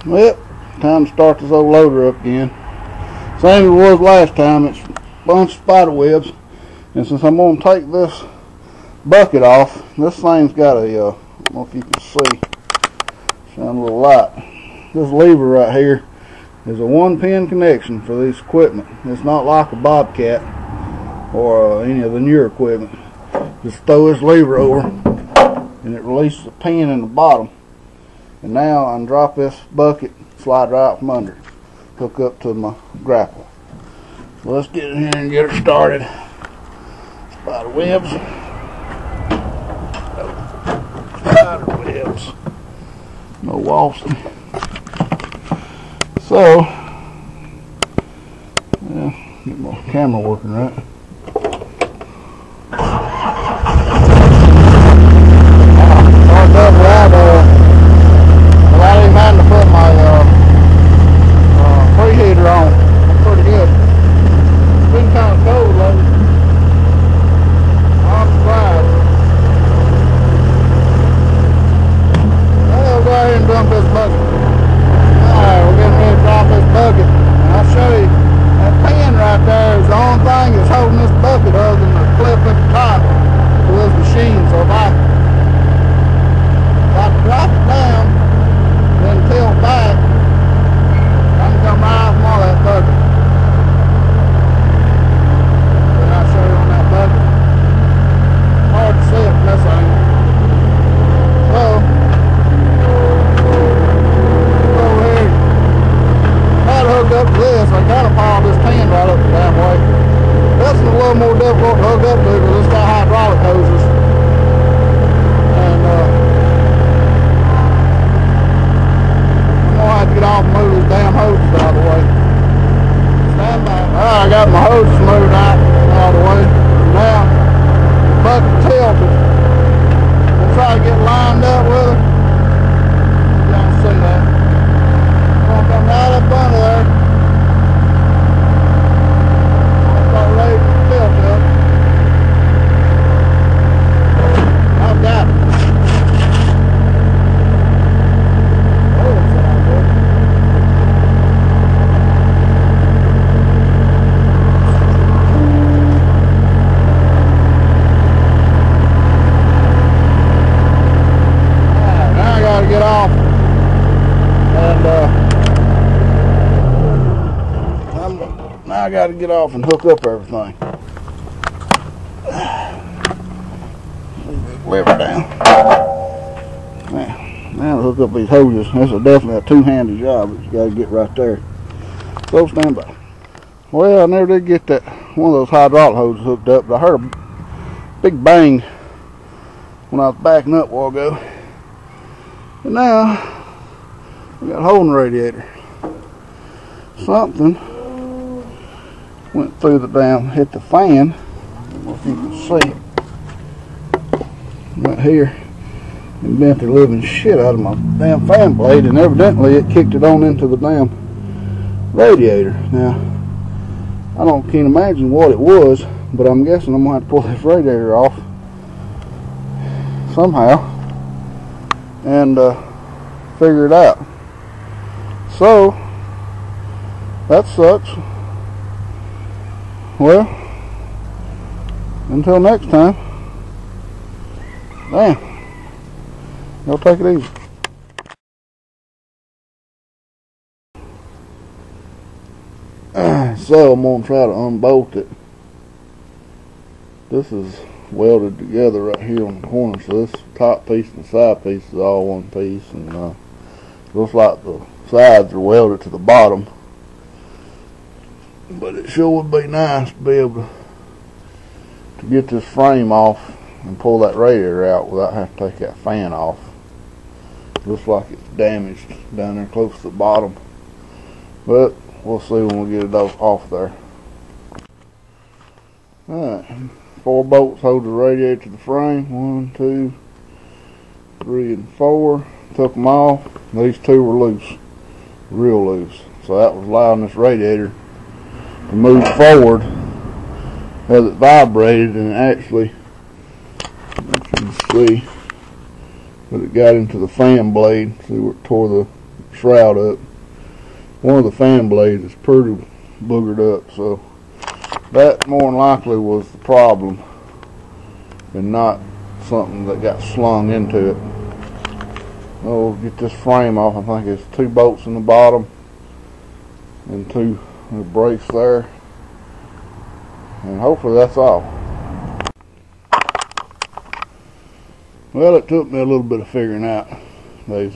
Well, time to start this old loader up again. Same as it was last time. It's a bunch of spider webs, and since I'm going to take this bucket off, this thing's got a, I don't know if you can see, shine a little light. This lever right here is a 1-pin connection for this equipment. It's not like a Bobcat or any of the newer equipment. Just throw this lever over and it releases a pin in the bottom. And now I can drop this bucket, slide right out from under it, hook up to my grapple. So let's get in here and get her started. Spider webs. Spider webs. No waltzing. So, yeah, get my camera working right. Started up right, without even having to put my preheater on. That's pretty good. It's been kind of cold lately. I'm surprised. Well, we'll go ahead and dump this bucket. Alright, we're getting ready to drop this bucket. And I'll show you, that pin right there is the only thing that's holding this bucket other than the clip at the top of this machine. So if I drop it down, then tilt back, I can come right from all that bucket. Then I'll show you on that bucket. Hard to see it from this angle. So, over here, try to hook up to this. I gotta pile this pin right up the damn way. This is a little more difficult to hook up to because it's got hydraulic hoses. And I have to get off and move these damn hoses out of the way. Stand by. Alright, I got my hoses moved out of the way. Now, the bucket tilted. We'll try to get lined up with her. You don't see that. I'm going to come right up under there. Start ready to tilt up. I've got it. Get off, and now I got to get off and hook up everything. Leave this lever down. Now to hook up these hoses. This is definitely a two-handed job, but you got to get right there. So stand by. Well, I never did get that one of those hydraulic hoses hooked up, but I heard a big bang when I was backing up a while ago. And now, we got a hole in the radiator. Something went through the damn, hit the fan. I don't know if you can see. Right here. And bent the living shit out of my damn fan blade. And evidently it kicked it on into the damn radiator. Now, can't imagine what it was. But I'm guessing I'm going to have to pull this radiator off. Somehow. And figure it out. So that sucks. Well, until next time, damn, y'all take it easy. So I'm gonna try to unbolt it. This is welded together right here on the corner, so this top piece and the side piece is all one piece, and looks like the sides are welded to the bottom, but it sure would be nice to be able to get this frame off and pull that radiator out without having to take that fan off. Looks like it's damaged down there close to the bottom, but we'll see when we get it off there. Alright, 4 bolts hold the radiator to the frame. 1, 2, 3, and 4. Took them off. These 2 were loose, real loose. So that was allowing this radiator to move forward as it vibrated, and actually, you can see that it got into the fan blade. See where it tore the shroud up. One of the fan blades is pretty boogered up, so that more than likely was the problem and not something that got slung into it. Oh, we'll get this frame off. I think it's 2 bolts in the bottom and 2 brakes there, and hopefully that's all. Well, it took me a little bit of figuring out. There's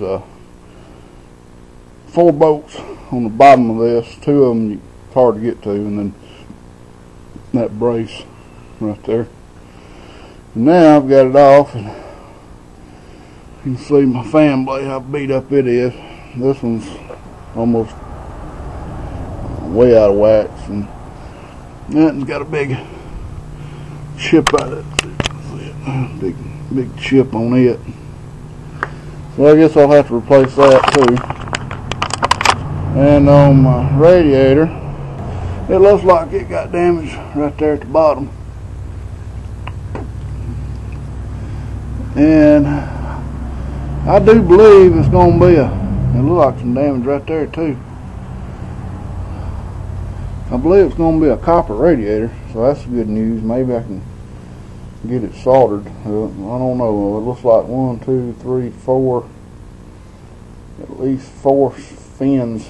4 bolts on the bottom of this. 2 of them it's hard to get to, and then that brace right there. And now I've got it off, and you can see my fan blade, how beat up it is. This one's almost way out of wax, and that one's got a big chip out of it. Big chip on it. So I guess I'll have to replace that too. And on my radiator, it looks like it got damaged right there at the bottom. And I do believe it's going to be it looks like some damage right there too. I believe it's going to be a copper radiator, so that's good news. Maybe I can get it soldered. I don't know. It looks like 1, 2, 3, 4, at least 4 fins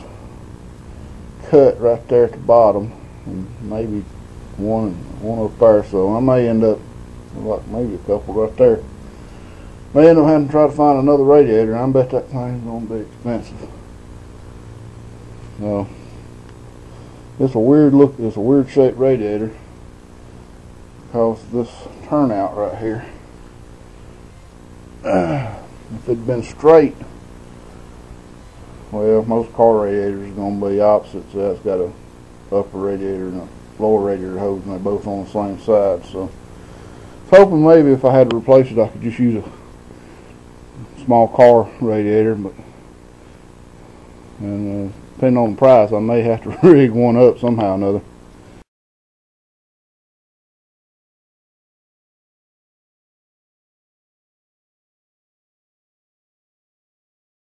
cut right there at the bottom, and maybe one up there. So I may end up like maybe a couple right there. May end up having to try to find another radiator. I bet that thing's going to be expensive. So it's a weird look. It's a weird shaped radiator because this turnout right here. If it'd been straight, well, most car radiators are going to be opposite. So that's got a upper radiator and a lower radiator hose, and they're both on the same side. So I was hoping maybe if I had to replace it, I could just use a small car radiator, but depending on the price, I may have to rig one up somehow or another.